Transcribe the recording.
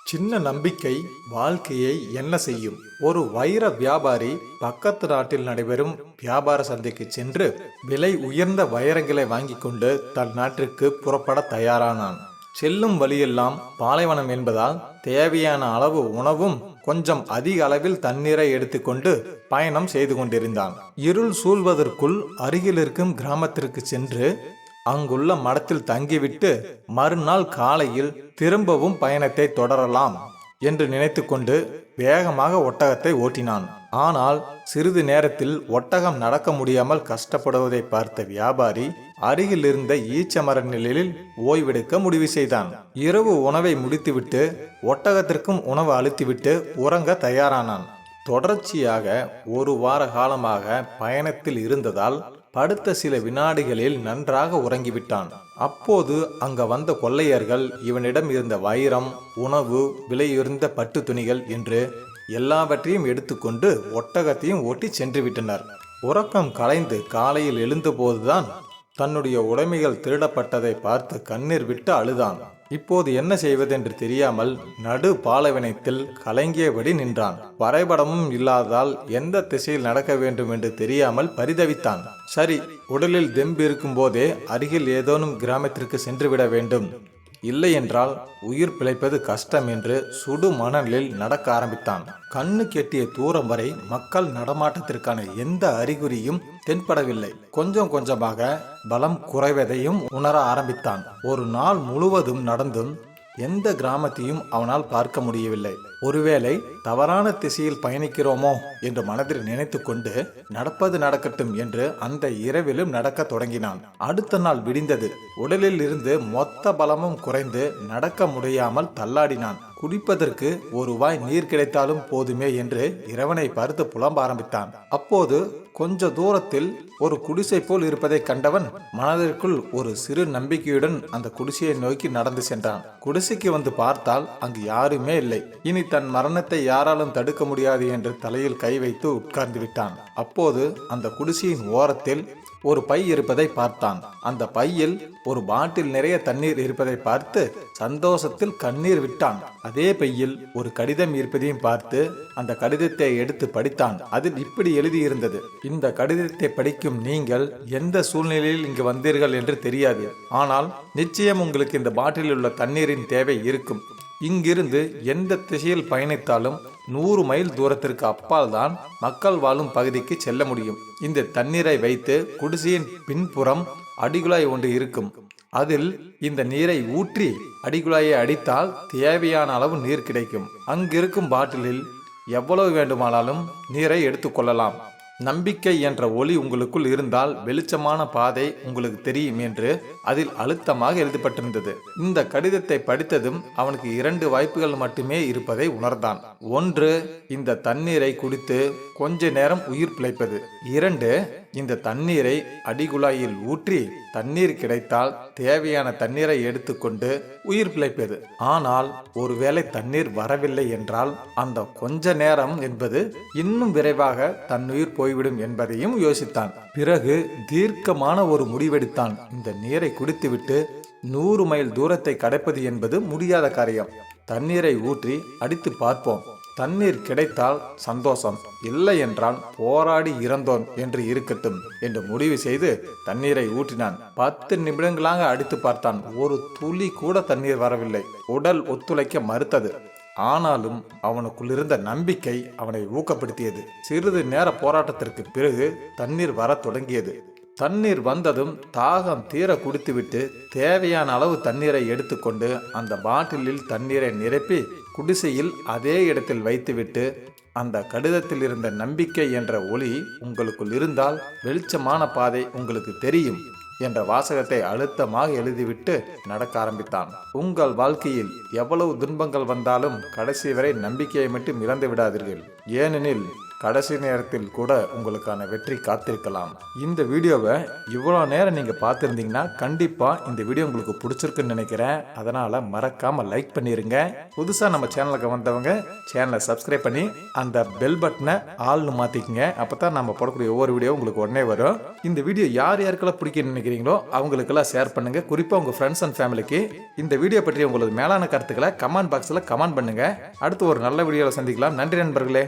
சின்ன நம்பிக்கை வாழ்க்கையை என்ன செய்யும்? ஒரு வைர வியாபாரி பக்கத்து நாட்டில் நடைபெறும் வியாபார சந்தைக்கு சென்று விலை உயர்ந்த வைரங்களை வாங்கி கொண்டு தன் நாட்டிற்கு புறப்பட தயாரானான். செல்லும் வழியெல்லாம் பாலைவனம் என்பதால் தேவையான அளவு உணவும் கொஞ்சம் அதிக அளவில் தண்ணீரை எடுத்துக்கொண்டு பயணம் செய்து கொண்டிருந்தான். இருள் சூழ்வதற்குள் அருகில் இருக்கும் கிராமத்திற்கு சென்று அங்குள்ள மடத்தில் தங்கிவிட்டு மறுநாள் காலையில் திரும்பவும் பயணத்தை தொடரலாம் என்று நினைத்து கொண்டு வேகமாக ஒட்டகத்தை ஓட்டினான். ஆனால் சிறிது நேரத்தில் ஒட்டகம் நடக்க முடியாமல் கஷ்டப்படுவதை பார்த்த வியாபாரி அருகில் இருந்த ஈச்சமர நிழலில் ஓய்வெடுக்க முடிவு செய்தான். இரவு உணவை முடித்துவிட்டு ஒட்டகத்திற்கும் உணவு அளித்துவிட்டு உறங்க தயாரானான். தொடர்ச்சியாக ஒரு வார காலமாக பயணத்தில் இருந்ததால் அடுத்த சில வினாடிகளில் நன்றாக உறங்கிவிட்டான். அப்போது அங்க வந்த கொள்ளையர்கள் இவனிடம் இருந்த வைரம், உணவு, விலையுயர்ந்த பட்டு துணிகள் என்று எல்லாவற்றையும் எடுத்துக்கொண்டு ஒட்டகத்தையும் ஓட்டி சென்று விட்டனர். உறக்கம் கலைந்து காலையில் எழுந்தபோதுதான் தன்னுடைய உடைமைகள் திருடப்பட்டதை பார்த்து கண்ணீர் விட்டு அழுதான். இப்போது என்ன செய்வதென்று தெரியாமல் நடு பாலைவனத்தில் கலங்கியபடி நின்றான். வரைபடமும் இல்லாததால் எந்த திசையில் நடக்க வேண்டும் என்று தெரியாமல் பரிதவித்தான். சரி, உடலில் தெம்பு இருக்கும் போதே அருகில் ஏதோனும் கிராமத்திற்கு சென்றுவிட வேண்டும், இல்லை என்றால் உயிர் பிழைப்பது கஷ்டம் என்று சுடு மணலில் நடக்க ஆரம்பித்தான். கண்ணு கெட்டிய தூரம் வரை மக்கள் நடமாட்டத்திற்கான எந்த அறிகுறியும் தென்படவில்லை. கொஞ்சம் கொஞ்சமாக பலம் குறைவதையும் உணர ஆரம்பித்தான். ஒரு நாள் முழுவதும் நடந்தும் எந்த கிராமத்தையும் அவனால் பார்க்க முடியவில்லை. ஒருவேளை தவறான திசையில் பயணிக்கிறோமோ என்று மனதில் நினைத்து கொண்டு நடப்பது நடக்கட்டும் என்று அந்த இரவிலும் நடக்க தொடங்கினான். அடுத்த நாள் விடிந்தது. உடலில் இருந்து மொத்த பலமும் குறைந்து நடக்க முடியாமல் தள்ளாடினான். குடிப்பதற்கு ஒரு வாய் நீர் கிடைத்தாலும் போதுமே என்று இறைவனை பார்த்து புலம்ப ஆரம்பித்தான். அப்போது கொஞ்ச தூரத்தில் ஒரு குடிசை போல் இருப்பதை கண்டவன் மனதிற்குள் ஒரு சிறு நம்பிக்கையுடன் அந்த குடிசையை நோக்கி நடந்து சென்றான். குடிசைக்கு வந்து பார்த்தால் அங்கு யாருமே இல்லை. இனி தன் மரணத்தை யாராலும் தடுக்க முடியாது என்று தலையில் கை வைத்து உட்கார்ந்து விட்டான். அப்போது அந்த குடிசையின் ஓரத்தில் ஒரு பை இருப்பதை பார்த்தான். அந்த பையில் ஒரு பாட்டில் நிறைய தண்ணீர் இருப்பதை பார்த்து சந்தோஷத்தில் கண்ணீர் விட்டான். அதே பையில் ஒரு கடிதம் இருப்பதையும் பார்த்து அந்த கடிதத்தை எடுத்து படித்தான். அதில் இப்படி எழுதியிருந்தது: இந்த கடிதத்தை படிக்கும் நீங்கள் எந்த சூழ்நிலையில் இங்கு வந்தீர்கள் என்று தெரியாது, ஆனால் நிச்சயம் உங்களுக்கு இந்த பாட்டிலில் உள்ள தண்ணீரின் தேவை இருக்கும். இங்கிருந்து எந்த திசையில் பயணித்தாலும் 100 மைல் தூரத்திற்கு அப்பால் தான் மக்கள் வாழும் பகுதிக்கு செல்ல முடியும். இந்த தண்ணீரை வைத்து குடிசையின் பின்புறம் அடிகுழாய் ஒன்று இருக்கும். அதில் இந்த நீரை ஊற்றி அடிகுழாயை அடித்தால் தேவையான அளவு நீர் கிடைக்கும். அங்கிருக்கும் பாட்டிலில் எவ்வளவு வேண்டுமானாலும் நீரை எடுத்துக்கொள்ளலாம். நம்பிக்கை என்ற ஒளி உங்களுக்குள் இருந்தால் வெளிச்சமான பாதை உங்களுக்கு தெரியும் என்று அதில் அழுத்தமாக எழுதப்பட்டிருந்தது. இந்த கடிதத்தை படித்ததும் அவனுக்கு 2 வாய்ப்புகள் மட்டுமே இருப்பதை உணர்ந்தான். 1, இந்த தண்ணீரை குடித்து கொஞ்ச நேரம் உயிர் பிழைப்பது. 2, இந்த தண்ணீரை அடிகுழாயில் ஊற்றி தண்ணீர் கிடைத்தால் தேவையான தண்ணீரை எடுத்துக்கொண்டு உயிர் பிழைப்பது. ஆனால் ஒருவேளை தண்ணீர் வரவில்லை என்றால் அந்த கொஞ்ச நேரம் என்பது இன்னும் விரைவாக தன்னுயிர் போய்விடும் என்பதையும் யோசித்தான். பிறகு தீர்க்கமான ஒரு முடிவெடுத்தான். இந்த நீரை குடித்துவிட்டு 100 மைல் தூரத்தை கடப்பது என்பது முடியாத காரியம். தண்ணீரை ஊற்றி அடித்து பார்ப்போம். தண்ணீர் கிடைத்தால் சந்தோஷம், இல்லை என்றால் போராடி இறந்தோன் என்று இருக்கட்டும் என்று முடிவு செய்து தண்ணீரை ஊற்றினான். 10 நிமிடங்களாக அடித்து பார்த்தான். ஒரு துளி கூட தண்ணீர் வரவில்லை. உடல் ஒத்துழைக்க மறுத்தது. ஆனாலும் அவனுக்குள் இருந்த நம்பிக்கை அவனை ஊக்கப்படுத்தியது. சிறிது நேர போராட்டத்திற்கு பிறகு தண்ணீர் வர தொடங்கியது. தண்ணீர் வந்ததும் தாகம் தீர குடித்துவிட்டு தேவையான அளவு தண்ணீரை எடுத்துக்கொண்டு அந்த பாட்டிலில் தண்ணீரை நிரப்பி குடிசையில் அதே இடத்தில் வைத்துவிட்டு அந்த கடிதத்தில் இருந்த நம்பிக்கை என்ற ஒளி உங்களுக்குள் இருந்தால் வெளிச்சமான பாதை உங்களுக்கு தெரியும் என்ற வாசகத்தை அழுத்தமாக எழுதிவிட்டு நடக்க ஆரம்பித்தான். உங்கள் வாழ்க்கையில் எவ்வளவு துன்பங்கள் வந்தாலும் கடைசி வரை நம்பிக்கையை மட்டும் இழந்து விடாதீர்கள். ஏனெனில் கடைசி நேரத்தில் கூட உங்களுக்கான வெற்றி காத்திருக்கலாம். இந்த வீடியோவை இவ்வளோ நேரம் நீங்கள் பார்த்துருந்தீங்கன்னா கண்டிப்பாக இந்த வீடியோ உங்களுக்கு பிடிச்சிருக்குன்னு நினைக்கிறேன். அதனால் மறக்காமல் லைக் பண்ணிடுங்க. புதுசாக நம்ம சேனலுக்கு வந்தவங்க சேனலை சப்ஸ்கிரைப் பண்ணி அந்த பெல் பட்டனை ஆள்னு மாற்றிக்கங்க. அப்போ தான் நம்ம போடக்கூடிய ஒவ்வொரு வீடியோ உங்களுக்கு உடனே வரும். இந்த வீடியோ யார் யாருக்கெல்லாம் பிடிக்குன்னு நினைக்கிறீங்களோ அவங்களுக்கெல்லாம் ஷேர் பண்ணுங்கள். குறிப்பாக உங்கள் ஃப்ரெண்ட்ஸ் அண்ட் ஃபேமிலிக்கு இந்த வீடியோ பற்றி உங்களது மேலான கருத்துக்களை கமெண்ட் பாக்ஸில் கமெண்ட் பண்ணுங்கள். அடுத்து ஒரு நல்ல வீடியோவில் சந்திக்கலாம். நன்றி நண்பர்களே.